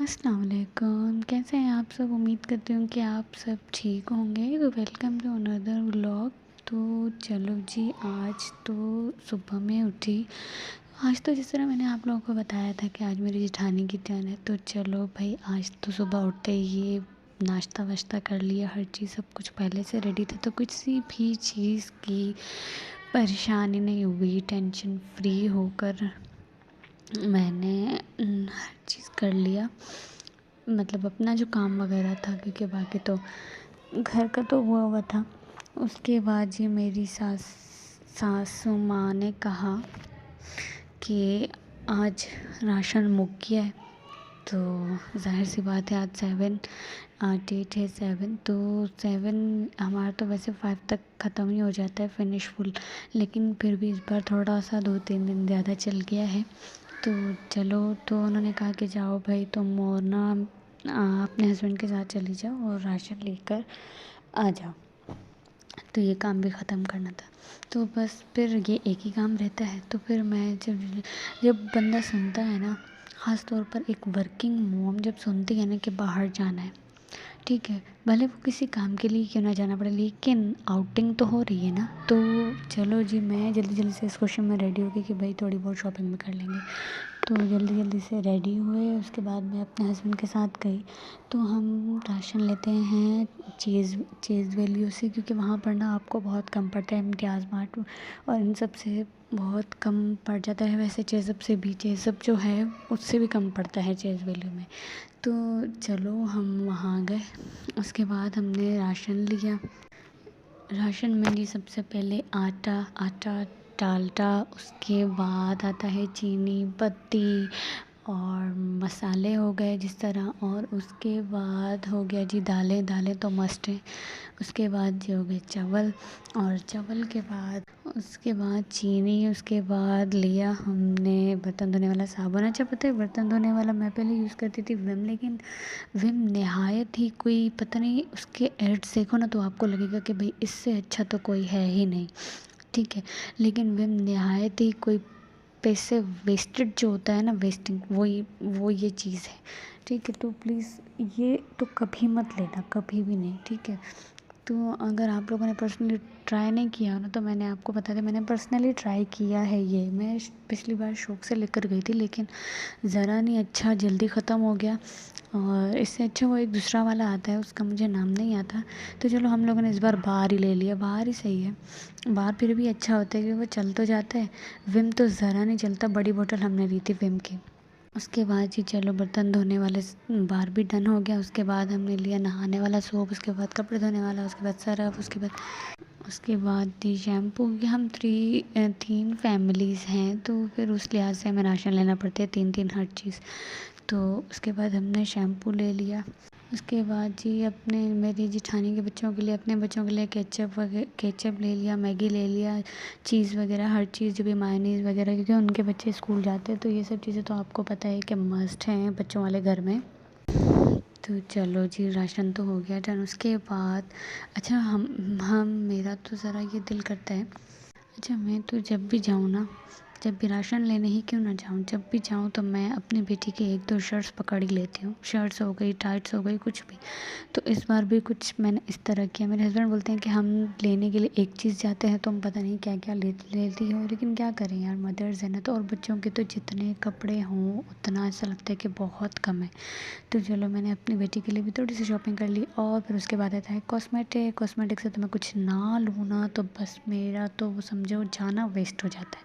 अस्सलाम वालेकुम। कैसे हैं आप सब? उम्मीद करती हूँ कि आप सब ठीक होंगे। तो वेलकम टू अनदर व्लॉग। तो चलो जी, आज तो सुबह में उठी। आज तो जिस तरह मैंने आप लोगों को बताया था कि आज मेरी जेठानी की टर्न है, तो चलो भाई आज तो सुबह उठते ही ये नाश्ता वाश्ता कर लिया, हर चीज़ सब कुछ पहले से रेडी था, तो किसी भी चीज़ की परेशानी नहीं हुई। टेंशन फ्री होकर मैंने हर चीज़ कर लिया, मतलब अपना जो काम वगैरह था, क्योंकि बाकी तो घर का तो हुआ था। उसके बाद जी मेरी सासू माँ ने कहा कि आज राशन मुक गया है, तो ज़ाहिर सी बात है आज 8 है 7, तो 7 हमारा तो वैसे 5 तक ख़त्म ही हो जाता है फिनिश फुल, लेकिन फिर भी इस बार थोड़ा सा 2-3 दिन ज़्यादा चल गया है। तो चलो, तो उन्होंने कहा कि जाओ भाई तुम और ना अपने हस्बैंड के साथ चली जाओ और राशन लेकर आ जाओ, तो ये काम भी ख़त्म करना था। तो बस फिर ये एक ही काम रहता है। तो फिर मैं जब जब बंदा सुनता है ना, ख़ास तौर पर एक वर्किंग मॉम जब सुनती है ना कि बाहर जाना है, ठीक है, भले वो किसी काम के लिए क्यों ना जाना पड़े, लेकिन आउटिंग तो हो रही है ना। तो चलो जी, मैं जल्दी जल्दी से इस क्वेश्चन में रेडी हो गई कि भाई थोड़ी बहुत शॉपिंग भी कर लेंगे। तो जल्दी जल्दी से रेडी हुए, उसके बाद मैं अपने हस्बैंड के साथ गई। तो हम राशन लेते हैं चीज़ वैल्यू से, क्योंकि वहाँ पर ना आपको बहुत कम पड़ता है, इम्तियाज़ मार्ट और इन सब से बहुत कम पड़ जाता है। वैसे चेज़अप से भी, चेज़अप जो है उससे भी कम पड़ता है चीज़ वैल्यू में। तो चलो हम वहाँ गए, उसके बाद हमने राशन लिया। राशन में जी सबसे पहले आटा डालडा, उसके बाद आता है चीनी पत्ती और मसाले हो गए जिस तरह, और उसके बाद हो गया जी दालें तो मस्ट है। उसके बाद जी हो गए चावल, और चावल के बाद उसके बाद चीनी, उसके बाद लिया हमने बर्तन धोने वाला साबुन। अच्छा पता है, बर्तन धोने वाला मैं पहले यूज़ करती थी विम, लेकिन विम नहायत ही कोई पता नहीं, उसके एड्स देखो ना तो आपको लगेगा कि भाई इससे अच्छा तो कोई है ही नहीं, ठीक है, लेकिन विम नहायत ही कोई पैसे वेस्टेड जो होता है ना, वेस्टिंग, वो ये चीज़ है, ठीक है। तो प्लीज़ ये तो कभी मत लेना, कभी भी नहीं, ठीक है। तो अगर आप लोगों ने पर्सनली ट्राई नहीं किया हो ना, तो मैंने आपको बता दिया, मैंने पर्सनली ट्राई किया है ये। मैं पिछली बार शौक से लेकर गई थी, लेकिन ज़रा नहीं अच्छा, जल्दी ख़त्म हो गया। और इससे अच्छा वो एक दूसरा वाला आता है, उसका मुझे नाम नहीं आता। तो चलो हम लोगों ने इस बार बाहर ही ले लिया, बाहर ही सही है। बाहर फिर भी अच्छा होता है क्योंकि वो चल तो जाता है, विम तो ज़रा नहीं चलता। बड़ी बोतल हमने ली थी विम की। उसके बाद जी चलो बर्तन धोने वाले बार भी डन हो गया। उसके बाद हमने लिया नहाने वाला सोप, उसके बाद कपड़े धोने वाला, उसके बाद सर्फ, उसके बाद दी शैम्पू, क्योंकि हम 3 फैमिलीज़ हैं, तो फिर उस लिहाज से हमें राशन लेना पड़ता है 3-3 हर चीज़। तो उसके बाद हमने शैम्पू ले लिया। उसके बाद जी अपने मेरी जेठानी के बच्चों के लिए, अपने बच्चों के लिए केचप ले लिया, मैगी ले लिया, चीज़ वगैरह हर चीज़, जो भी मायोनीज़ वगैरह, क्योंकि उनके बच्चे स्कूल जाते हैं, तो ये सब चीज़ें तो आपको पता है कि मस्ट हैं बच्चों वाले घर में। तो चलो जी, राशन तो हो गया डन। उसके बाद अच्छा, हम मेरा तो ज़रा ये दिल करता है, अच्छा मैं तो जब भी जाऊँ ना, जब भी राशन लेने ही क्यों ना जाऊँ, जब भी जाऊँ तो मैं अपनी बेटी की 1-2 शर्ट्स पकड़ ही लेती हूँ। शर्ट्स हो गई, टाइट्स हो गई, कुछ भी। तो इस बार भी कुछ मैंने इस तरह किया। मेरे हस्बैंड बोलते हैं कि हम लेने के लिए एक चीज़ जाते हैं, तुम पता नहीं क्या क्या लेती हो, लेकिन क्या करें यार, मदर्स है ना। तो और बच्चों के तो जितने कपड़े हों उतना ऐसा लगता है कि बहुत कम है। तो चलो मैंने अपनी बेटी के लिए भी थोड़ी सी शॉपिंग कर ली। और फिर उसके बाद आता है कॉस्मेटिक से तो मैं कुछ ना लूँ ना, तो बस मेरा तो वो समझो जाना वेस्ट हो जाता है।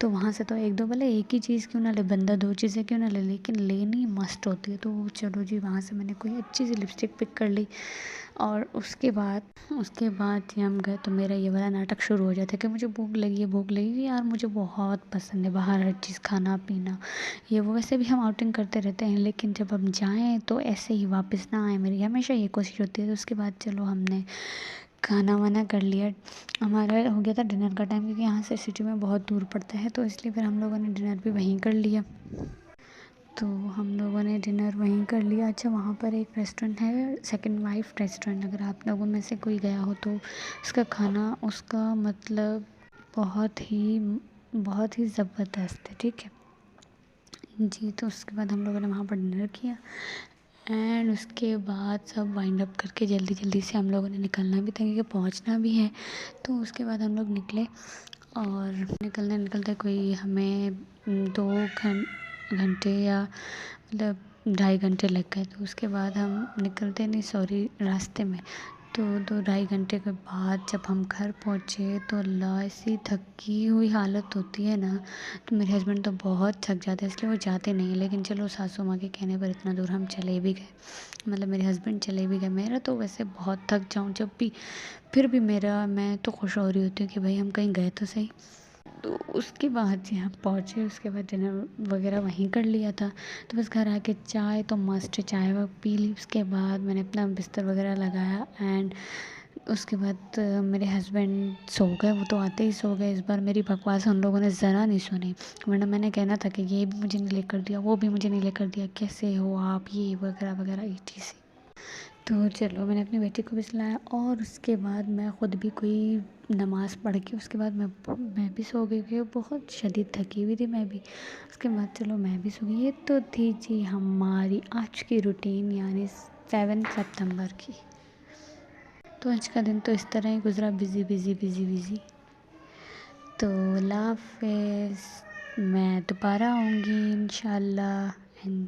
तो वहाँ से तो एक दो, भले एक ही चीज़ क्यों ना ले बंदा, 2 चीज़ें क्यों ना ले, लेकिन लेनी मस्ट होती है। तो चलो जी, वहाँ से मैंने कोई अच्छी सी लिपस्टिक पिक कर ली। और उसके बाद जी हम गए, तो मेरा ये वाला नाटक शुरू हो जाता है कि मुझे भूख लगी यार, मुझे बहुत पसंद है बाहर हर चीज़ खाना पीना, ये वो। वैसे भी हम आउटिंग करते रहते हैं, लेकिन जब हम जाएँ तो ऐसे ही वापस ना आए, मेरी हमेशा ये कोशिश होती है। तो उसके बाद चलो हमने खाना वाना कर लिया। हमारा हो गया था डिनर का टाइम, क्योंकि यहाँ से सिटी में बहुत दूर पड़ता है, तो इसलिए फिर हम लोगों ने डिनर भी वहीं कर लिया। तो हम लोगों ने डिनर वहीं कर लिया। अच्छा, वहाँ पर एक रेस्टोरेंट है, सेकंड वाइफ रेस्टोरेंट, अगर आप लोगों में से कोई गया हो तो उसका खाना, उसका मतलब बहुत ही ज़बरदस्त है, ठीक है। जी, तो उसके बाद हम लोगों ने वहाँ पर डिनर किया एंड उसके बाद सब वाइंड अप करके जल्दी-जल्दी से हम लोगों ने निकलना भी था क्योंकि पहुँचना भी है। तो उसके बाद हम लोग निकले और निकलते कोई हमें 2 घंटे या मतलब 2.5 घंटे लग गए। तो उसके बाद हम निकलते नहीं सॉरी रास्ते में, तो 2 ढाई घंटे के बाद जब हम घर पहुँचे तो अल्लाह ऐसी थकी हुई हालत होती है ना, तो मेरे हस्बैंड तो बहुत थक जाते हैं इसलिए वो जाते नहीं हैं। लेकिन चलो सासू माँ के कहने पर इतना दूर हम चले भी गए, मतलब मेरे हस्बैंड चले भी गए। मेरा तो वैसे बहुत थक जाऊँ जब भी, फिर भी मैं तो खुश हो रही होती हूँ कि भाई हम कहीं गए तो सही। तो उसके बाद जी हम पहुँचे, उसके बाद डिनर वगैरह वहीं कर लिया था। तो बस घर आके चाय तो मस्ट चाय व पी ली। उसके बाद मैंने अपना बिस्तर वगैरह लगाया एंड उसके बाद मेरे हस्बैंड सो गए, वो तो आते ही सो गए। इस बार मेरी बकवास उन लोगों ने ज़रा नहीं सुनी, वरना मैंने कहना था कि ये भी मुझे नहीं लेकर दिया, वो भी मुझे नहीं लेकर दिया, कैसे हो आप, ये वगैरह वगैरह ETC। तो चलो मैंने अपनी बेटी को भी सुलाया और उसके बाद मैं ख़ुद भी कोई नमाज़ पढ़ के उसके बाद मैं भी सो गई क्योंकि बहुत शदीद थकी हुई थी मैं भी। उसके बाद चलो मैं भी सो गई। ये तो थी जी हमारी आज की रूटीन यानी 7 सितंबर की। तो आज का दिन तो इस तरह ही गुज़रा, बिज़ी बिज़ी बिज़ी बिज़ी। तो अल्लाह हाफ़िज़, मैं दोबारा आऊँगी इंशाल्लाह एंड